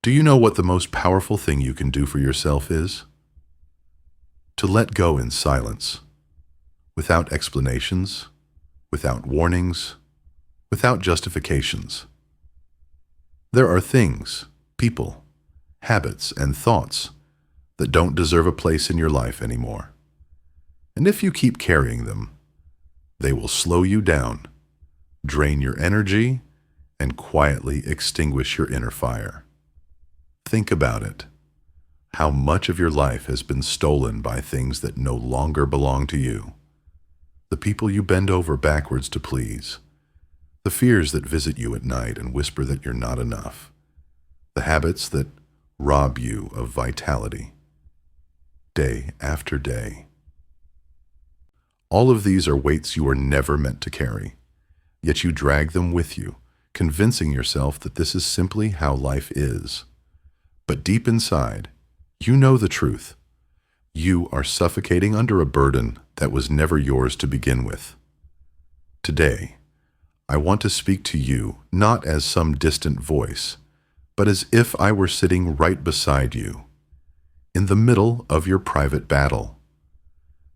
Do you know what the most powerful thing you can do for yourself is? To let go in silence, without explanations, without warnings, without justifications. There are things, people, habits, and thoughts that don't deserve a place in your life anymore. And if you keep carrying them, they will slow you down, drain your energy, and quietly extinguish your inner fire. Think about it. How much of your life has been stolen by things that no longer belong to you? The people you bend over backwards to please. The fears that visit you at night and whisper that you're not enough. The habits that rob you of vitality, day after day. All of these are weights you are never meant to carry, yet you drag them with you, convincing yourself that this is simply how life is. But deep inside, you know the truth. You are suffocating under a burden that was never yours to begin with. Today, I want to speak to you not as some distant voice, but as if I were sitting right beside you, in the middle of your private battle.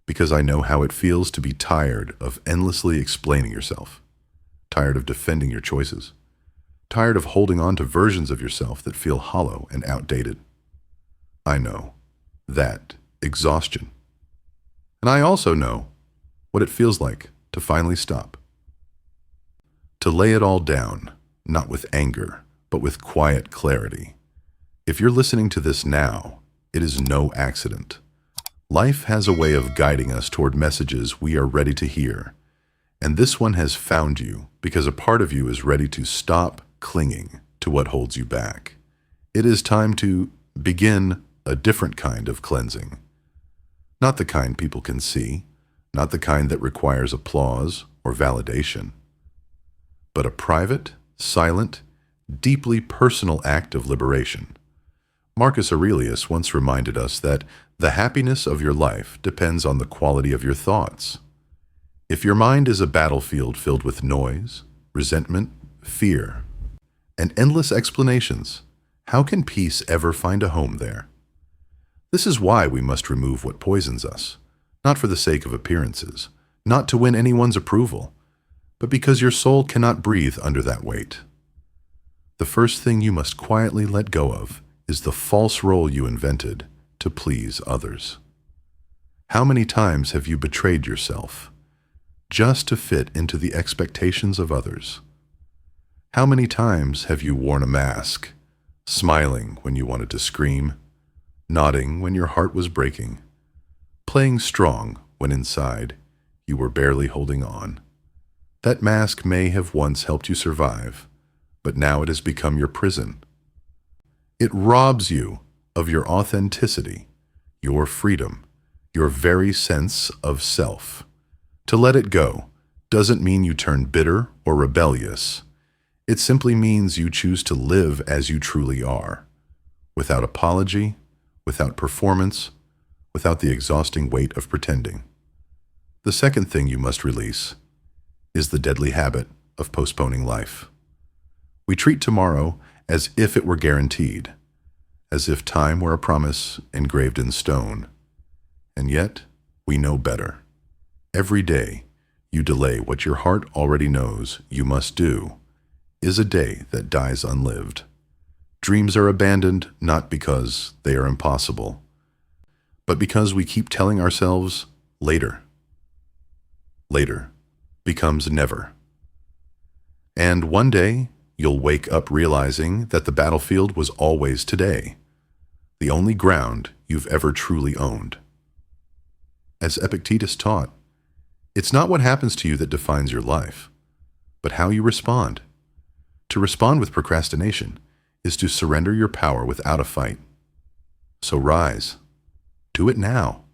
Because I know how it feels to be tired of endlessly explaining yourself, tired of defending your choices, tired of holding on to versions of yourself that feel hollow and outdated. I know that exhaustion. And I also know what it feels like to finally stop. To lay it all down, not with anger, but with quiet clarity. If you're listening to this now, it is no accident. Life has a way of guiding us toward messages we are ready to hear. And this one has found you because a part of you is ready to stop clinging to what holds you back. It is time to begin a different kind of cleansing. Not the kind people can see, not the kind that requires applause or validation, but a private, silent, deeply personal act of liberation. Marcus Aurelius once reminded us that the happiness of your life depends on the quality of your thoughts. If your mind is a battlefield filled with noise, resentment, fear, and endless explanations, how can peace ever find a home there? This is why we must remove what poisons us, not for the sake of appearances, not to win anyone's approval, but because your soul cannot breathe under that weight. The first thing you must quietly let go of is the false role you invented to please others. How many times have you betrayed yourself just to fit into the expectations of others? How many times have you worn a mask, smiling when you wanted to scream, nodding when your heart was breaking, playing strong when inside you were barely holding on? That mask may have once helped you survive, but now it has become your prison. It robs you of your authenticity, your freedom, your very sense of self. To let it go doesn't mean you turn bitter or rebellious. It simply means you choose to live as you truly are, without apology, without performance, without the exhausting weight of pretending. The second thing you must release is the deadly habit of postponing life. We treat tomorrow as if it were guaranteed, as if time were a promise engraved in stone. And yet, we know better. Every day, you delay what your heart already knows you must do is a day that dies unlived. Dreams are abandoned not because they are impossible, but because we keep telling ourselves later. Later becomes never. And one day, you'll wake up realizing that the battlefield was always today, the only ground you've ever truly owned. As Epictetus taught, it's not what happens to you that defines your life, but how you respond. To respond with procrastination is to surrender your power without a fight. So rise. Do it now.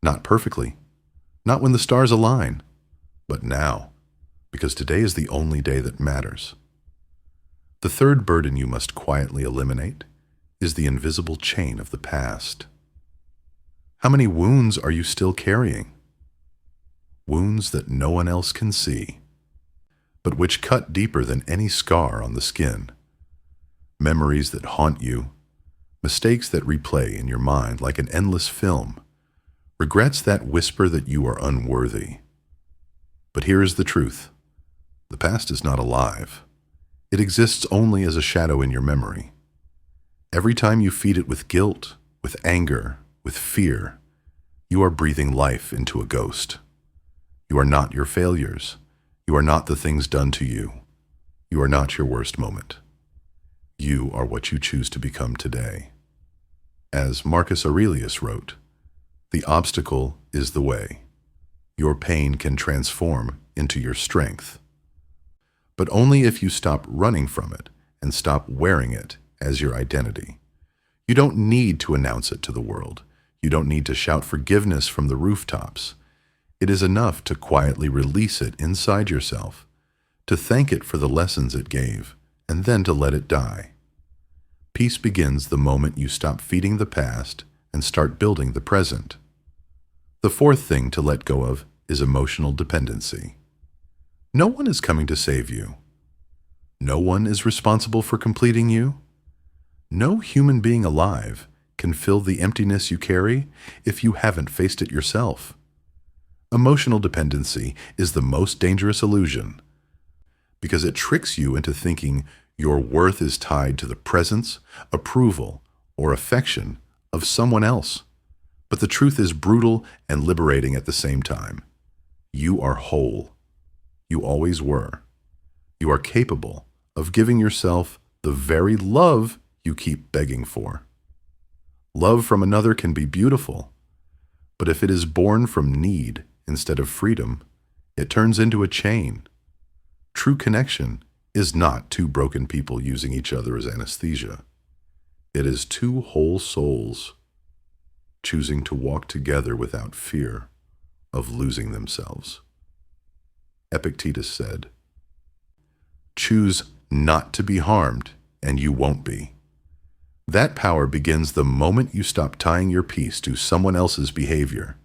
Not perfectly, not when the stars align, but now, because today is the only day that matters. The third burden you must quietly eliminate is the invisible chain of the past. How many wounds are you still carrying? Wounds that no one else can see, but which cut deeper than any scar on the skin. memories that haunt you, mistakes that replay in your mind like an endless film, regrets that whisper that you are unworthy. But here is the truth. The past is not alive. It exists only as a shadow in your memory. Every time you feed it with guilt, with anger, with fear, you are breathing life into a ghost. You are not your failures. You are not the things done to you. You are not your worst moment. You are what you choose to become today. As Marcus Aurelius wrote, "The obstacle is the way. Your pain can transform into your strength. But only if you stop running from it and stop wearing it as your identity. You don't need to announce it to the world. You don't need to shout forgiveness from the rooftops. It is enough to quietly release it inside yourself, to thank it for the lessons it gave, and then to let it die. Peace begins the moment you stop feeding the past and start building the present." The fourth thing to let go of is emotional dependency. No one is coming to save you. No one is responsible for completing you. No human being alive can fill the emptiness you carry if you haven't faced it yourself. Emotional dependency is the most dangerous illusion because it tricks you into thinking your worth is tied to the presence, approval, or affection of someone else. But the truth is brutal and liberating at the same time. You are whole. You always were. You are capable of giving yourself the very love you keep begging for. Love from another can be beautiful, but if it is born from need instead of freedom, it turns into a chain. True connection is not two broken people using each other as anesthesia. It is two whole souls choosing to walk together without fear of losing themselves. Epictetus said, "Choose not to be harmed, and you won't be." That power begins the moment you stop tying your peace to someone else's behavior.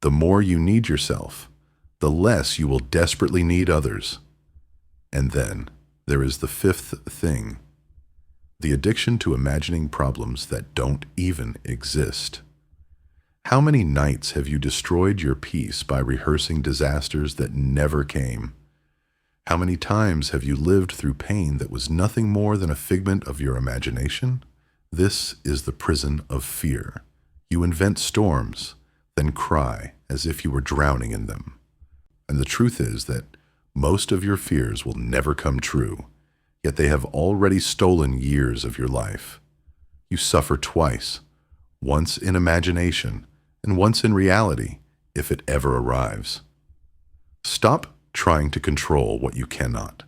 The more you need yourself, the less you will desperately need others. And then there is the fifth thing, the addiction to imagining problems that don't even exist. How many nights have you destroyed your peace by rehearsing disasters that never came? How many times have you lived through pain that was nothing more than a figment of your imagination? This is the prison of fear. You invent storms, then cry as if you were drowning in them. And the truth is that most of your fears will never come true, yet they have already stolen years of your life. You suffer twice, once in imagination and once in reality, if it ever arrives. Stop trying to control what you cannot.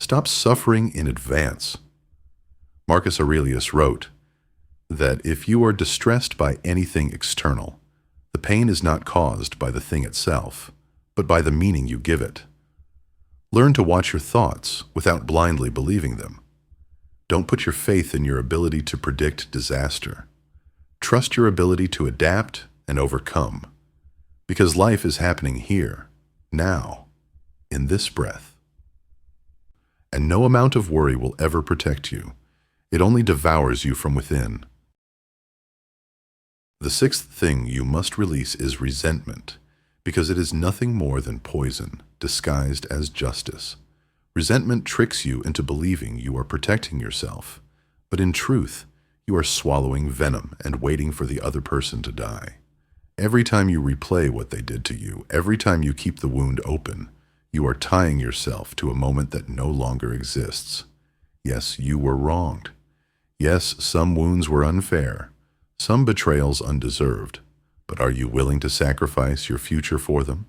Stop suffering in advance. Marcus Aurelius wrote that if you are distressed by anything external, the pain is not caused by the thing itself, but by the meaning you give it. Learn to watch your thoughts without blindly believing them. Don't put your faith in your ability to predict disaster. Trust your ability to adapt and overcome, because life is happening here, now, in this breath. And no amount of worry will ever protect you. It only devours you from within. The sixth thing you must release is resentment, because it is nothing more than poison disguised as justice. Resentment tricks you into believing you are protecting yourself, but in truth, you are swallowing venom and waiting for the other person to die. Every time you replay what they did to you, every time you keep the wound open, you are tying yourself to a moment that no longer exists. Yes, you were wronged. Yes, some wounds were unfair, some betrayals undeserved, but are you willing to sacrifice your future for them?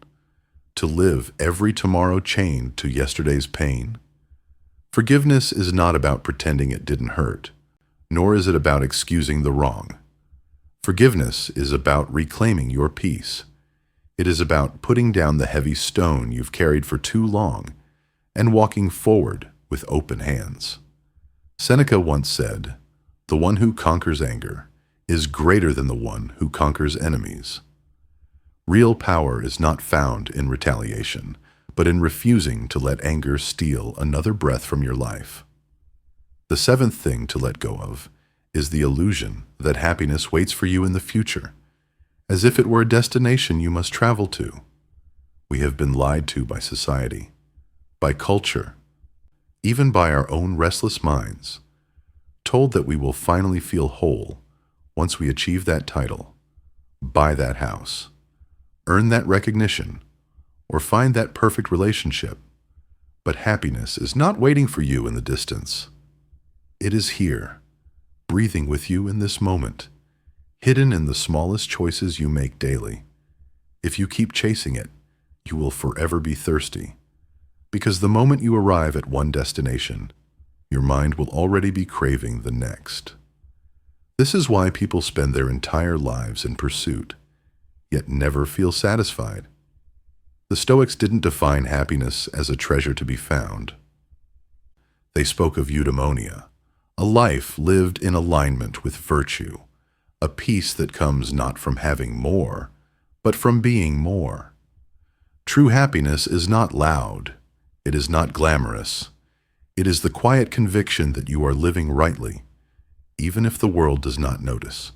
To live every tomorrow chained to yesterday's pain? Forgiveness is not about pretending it didn't hurt, nor is it about excusing the wrong. Forgiveness is about reclaiming your peace. It is about putting down the heavy stone you've carried for too long and walking forward with open hands. Seneca once said, "The one who conquers anger is greater than the one who conquers enemies." Real power is not found in retaliation, but in refusing to let anger steal another breath from your life. The seventh thing to let go of is the illusion that happiness waits for you in the future, as if it were a destination you must travel to. We have been lied to by society, by culture, even by our own restless minds, told that we will finally feel whole once we achieve that title, buy that house, earn that recognition, or find that perfect relationship. But happiness is not waiting for you in the distance. It is here, breathing with you in this moment, hidden in the smallest choices you make daily. If you keep chasing it, you will forever be thirsty, because the moment you arrive at one destination, your mind will already be craving the next. This is why people spend their entire lives in pursuit, yet never feel satisfied. The Stoics didn't define happiness as a treasure to be found. They spoke of eudaimonia, a life lived in alignment with virtue, a peace that comes not from having more, but from being more. True happiness is not loud. It is not glamorous. It is the quiet conviction that you are living rightly, even if the world does not notice.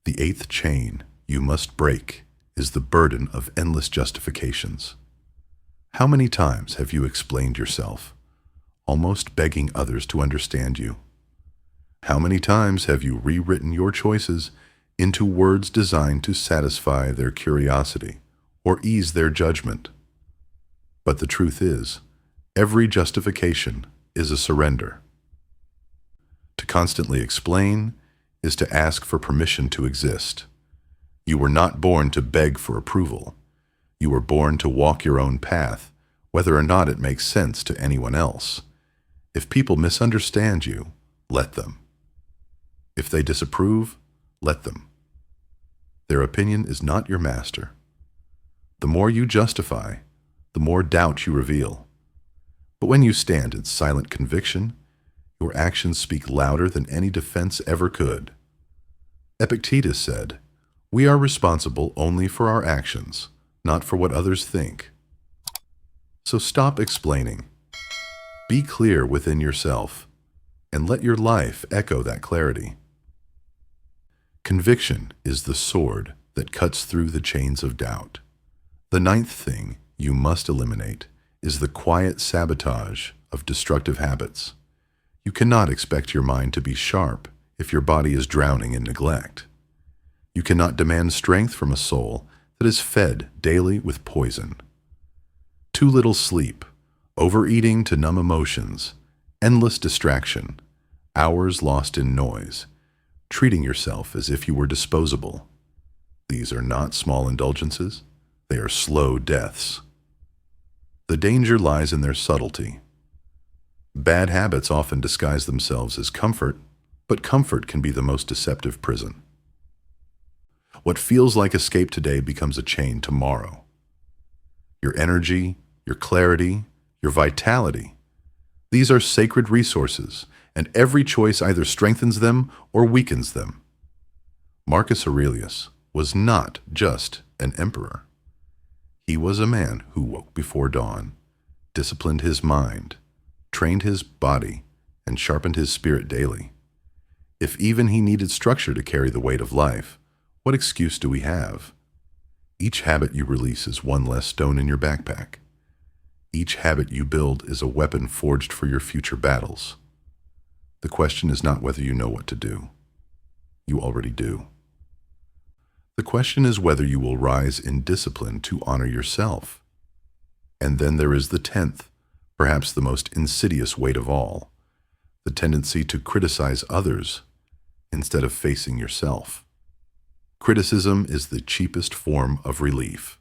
The eighth chain you must break is the burden of endless justifications. How many times have you explained yourself, almost begging others to understand you? How many times have you rewritten your choices into words designed to satisfy their curiosity or ease their judgment? But the truth is, every justification is a surrender. To constantly explain is to ask for permission to exist. You were not born to beg for approval. You were born to walk your own path, whether or not it makes sense to anyone else. If people misunderstand you, let them. If they disapprove, let them. Their opinion is not your master. The more you justify, the more doubt you reveal. But when you stand in silent conviction, your actions speak louder than any defense ever could. Epictetus said, "We are responsible only for our actions, not for what others think." So stop explaining. Be clear within yourself, and let your life echo that clarity. Conviction is the sword that cuts through the chains of doubt. The ninth thing you must eliminate is the quiet sabotage of destructive habits. You cannot expect your mind to be sharp if your body is drowning in neglect. You cannot demand strength from a soul that is fed daily with poison. Too little sleep, overeating to numb emotions, endless distraction, hours lost in noise, treating yourself as if you were disposable. These are not small indulgences, they are slow deaths. The danger lies in their subtlety. Bad habits often disguise themselves as comfort, but comfort can be the most deceptive prison. What feels like escape today becomes a chain tomorrow. Your energy, your clarity, your vitality, these are sacred resources, and every choice either strengthens them or weakens them. Marcus Aurelius was not just an emperor. He was a man who woke before dawn, disciplined his mind, trained his body, and sharpened his spirit daily. If even he needed structure to carry the weight of life, what excuse do we have? Each habit you release is one less stone in your backpack. Each habit you build is a weapon forged for your future battles. The question is not whether you know what to do. You already do. The question is whether you will rise in discipline to honor yourself. And then there is the 10th, perhaps the most insidious weight of all, the tendency to criticize others instead of facing yourself. Criticism is the cheapest form of relief.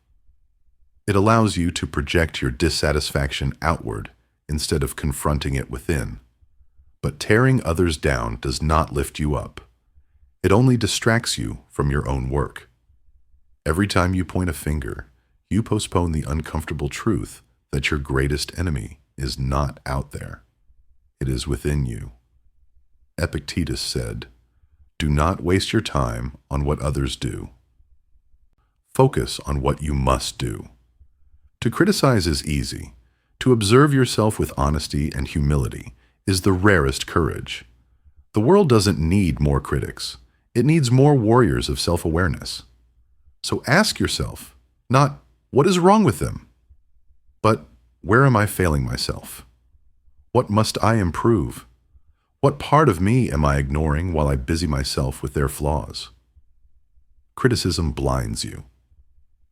It allows you to project your dissatisfaction outward instead of confronting it within. But tearing others down does not lift you up. It only distracts you from your own work. Every time you point a finger, you postpone the uncomfortable truth that your greatest enemy is not out there. It is within you. Epictetus said, "Do not waste your time on what others do. Focus on what you must do." To criticize is easy. To observe yourself with honesty and humility is the rarest courage. The world doesn't need more critics. It needs more warriors of self-awareness. So ask yourself, not, what is wrong with them? But, where am I failing myself? What must I improve? What part of me am I ignoring while I busy myself with their flaws? Criticism blinds you.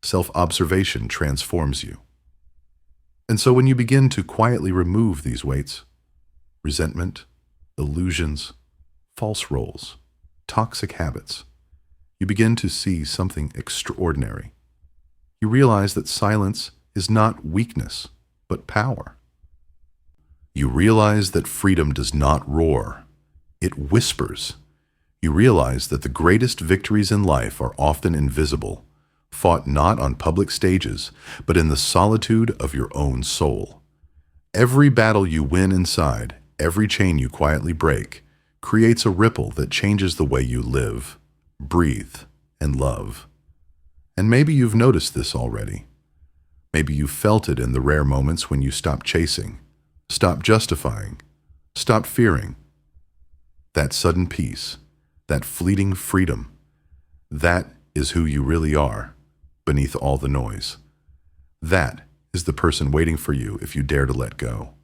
Self-observation transforms you. And so when you begin to quietly remove these weights, resentment, illusions, false roles, toxic habits, you begin to see something extraordinary. You realize that silence is not weakness, but power. You realize that freedom does not roar, it whispers. You realize that the greatest victories in life are often invisible, fought not on public stages, but in the solitude of your own soul. Every battle you win inside, every chain you quietly break, creates a ripple that changes the way you live, breathe, and love. And maybe you've noticed this already. Maybe you felt it in the rare moments when you stopped chasing, stopped justifying, stopped fearing. That sudden peace, that fleeting freedom, that is who you really are, beneath all the noise. That is the person waiting for you if you dare to let go.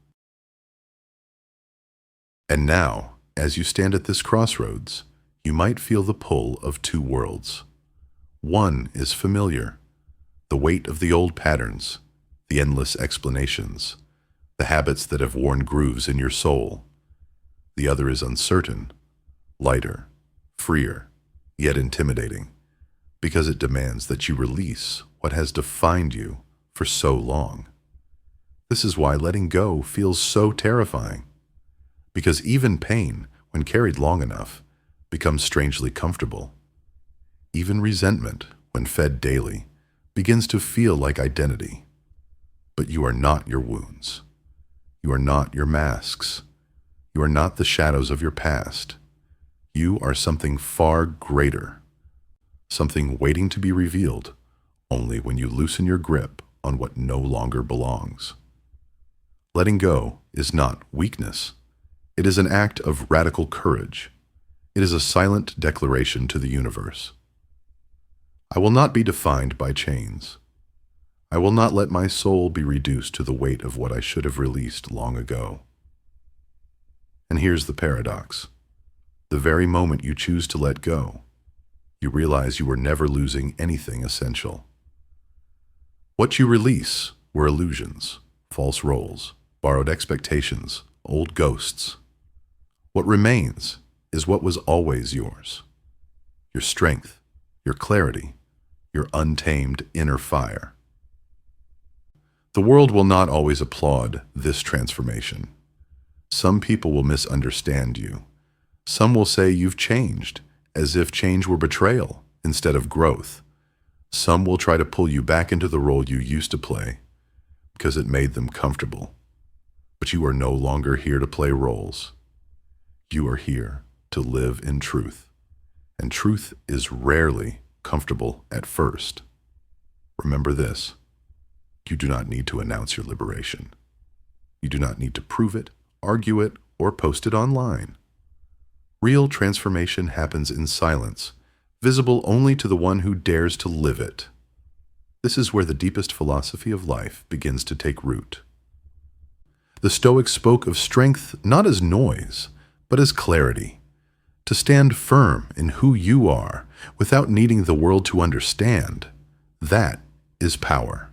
And now, as you stand at this crossroads, you might feel the pull of two worlds. One is familiar, the weight of the old patterns, the endless explanations, the habits that have worn grooves in your soul. The other is uncertain, lighter, freer, yet intimidating, because it demands that you release what has defined you for so long. This is why letting go feels so terrifying, because even pain, when carried long enough, becomes strangely comfortable. Even resentment, when fed daily, begins to feel like identity. But you are not your wounds. You are not your masks. You are not the shadows of your past. You are something far greater, something waiting to be revealed only when you loosen your grip on what no longer belongs. Letting go is not weakness. It is an act of radical courage. It is a silent declaration to the universe. I will not be defined by chains. I will not let my soul be reduced to the weight of what I should have released long ago. And here's the paradox. The very moment you choose to let go, you realize you were never losing anything essential. What you release were illusions, false roles, borrowed expectations, old ghosts. What remains is what was always yours. Your strength, your clarity, your untamed inner fire. The world will not always applaud this transformation. Some people will misunderstand you. Some will say you've changed, as if change were betrayal instead of growth. Some will try to pull you back into the role you used to play because it made them comfortable. But you are no longer here to play roles. You are here to live in truth. And truth is rarely comfortable at first. Remember this. You do not need to announce your liberation. You do not need to prove it, argue it, or post it online. Real transformation happens in silence, visible only to the one who dares to live it. This is where the deepest philosophy of life begins to take root. The Stoics spoke of strength not as noise, but as clarity. To stand firm in who you are without needing the world to understand, that is power.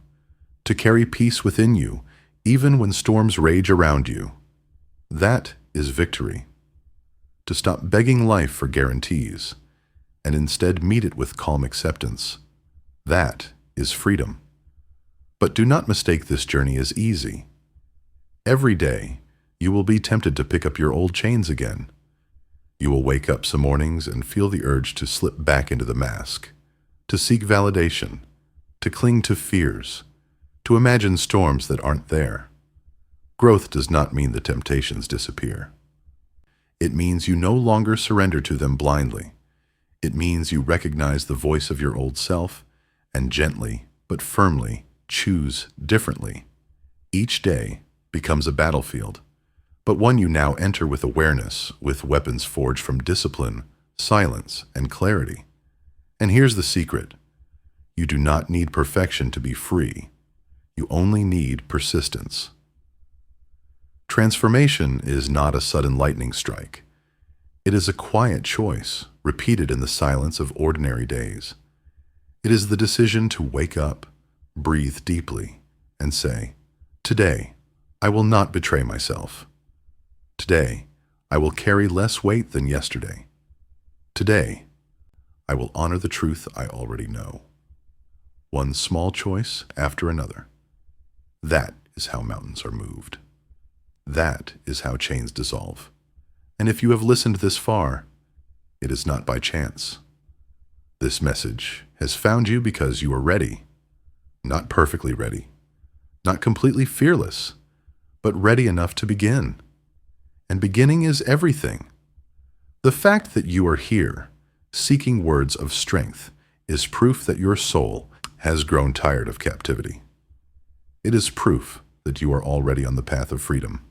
To carry peace within you, even when storms rage around you, that is victory. To stop begging life for guarantees, and instead meet it with calm acceptance, that is freedom. But do not mistake this journey as easy. Every day, you will be tempted to pick up your old chains again. You will wake up some mornings and feel the urge to slip back into the mask, to seek validation, to cling to fears, to imagine storms that aren't there. Growth does not mean the temptations disappear. It means you no longer surrender to them blindly. It means you recognize the voice of your old self and gently but firmly choose differently. Each day becomes a battlefield, but one you now enter with awareness, with weapons forged from discipline, silence, and clarity. And here's the secret. You do not need perfection to be free. You only need persistence. Transformation is not a sudden lightning strike. It is a quiet choice, repeated in the silence of ordinary days. It is the decision to wake up, breathe deeply, and say, "Today, I will not betray myself. Today, I will carry less weight than yesterday. Today, I will honor the truth I already know." One small choice after another. That is how mountains are moved. That is how chains dissolve. And if you have listened this far, it is not by chance. This message has found you because you are ready. Not perfectly ready, not completely fearless, but ready enough to begin. And beginning is everything. The fact that you are here, seeking words of strength, is proof that your soul has grown tired of captivity. It is proof that you are already on the path of freedom.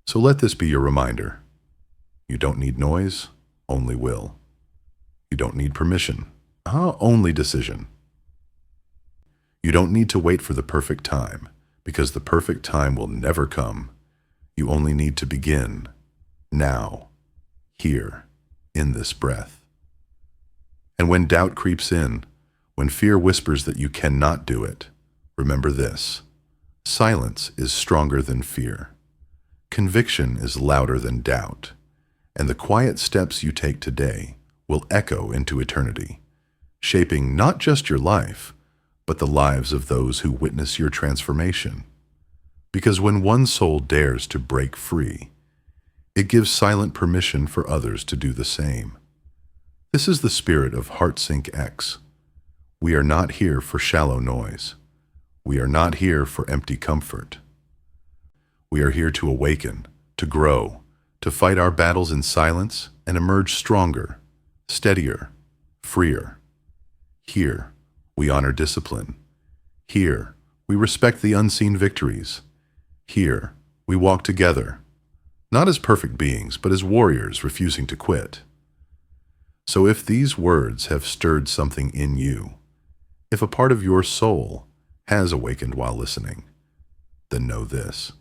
So let this be your reminder. You don't need noise, only will. You don't need permission, only decision. You don't need to wait for the perfect time, because the perfect time will never come. You only need to begin, now, here, in this breath. And when doubt creeps in, when fear whispers that you cannot do it, remember this: silence is stronger than fear. Conviction is louder than doubt. And the quiet steps you take today will echo into eternity, shaping not just your life, but the lives of those who witness your transformation. Because when one soul dares to break free, it gives silent permission for others to do the same. This is the spirit of Heartsync X. We are not here for shallow noise. We are not here for empty comfort. We are here to awaken, to grow, to fight our battles in silence and emerge stronger, steadier, freer. Here, we honor discipline. Here, we respect the unseen victories. Here, we walk together, not as perfect beings, but as warriors refusing to quit. So if these words have stirred something in you, if a part of your soul has awakened while listening, then know this: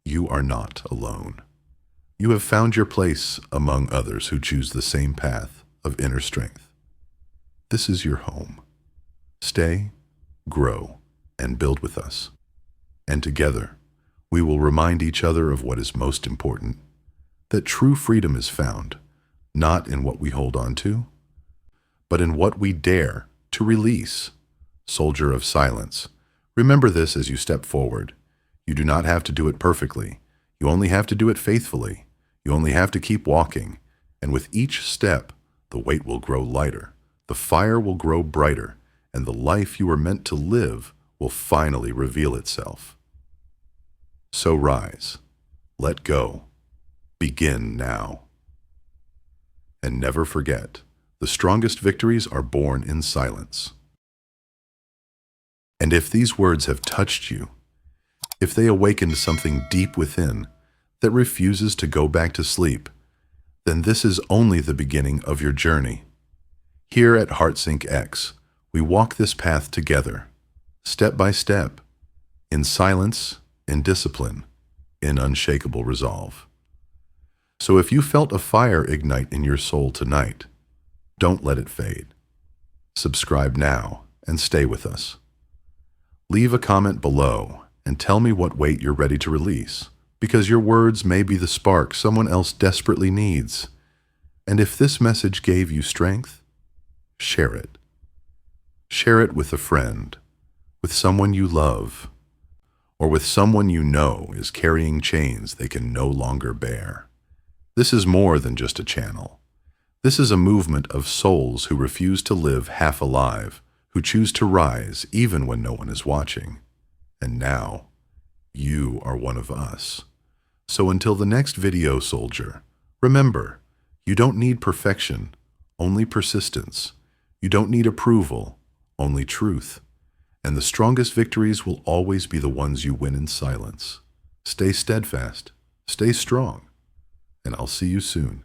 you are not alone. You have found your place among others who choose the same path of inner strength. This is your home. Stay, grow, and build with us. And together, we will remind each other of what is most important, that true freedom is found, not in what we hold on to, but in what we dare to release. Soldier of silence, remember this as you step forward. You do not have to do it perfectly. You only have to do it faithfully. You only have to keep walking. And with each step, the weight will grow lighter, the fire will grow brighter, and the life you are meant to live will finally reveal itself. So rise, let go, begin now. And never forget, the strongest victories are born in silence. And if these words have touched you, if they awakened something deep within that refuses to go back to sleep, then this is only the beginning of your journey. Here at Heartsync X, we walk this path together, step by step, in silence, in discipline, in unshakable resolve. So if you felt a fire ignite in your soul tonight, don't let it fade. Subscribe now and stay with us. Leave a comment below and tell me what weight you're ready to release, because your words may be the spark someone else desperately needs. And if this message gave you strength, share it. Share it with a friend, with someone you love, or with someone you know is carrying chains they can no longer bear. This is more than just a channel. This is a movement of souls who refuse to live half alive, who choose to rise even when no one is watching. And now, you are one of us. So until the next video, soldier, remember, you don't need perfection, only persistence. You don't need approval, only truth. And the strongest victories will always be the ones you win in silence. Stay steadfast, stay strong, and I'll see you soon.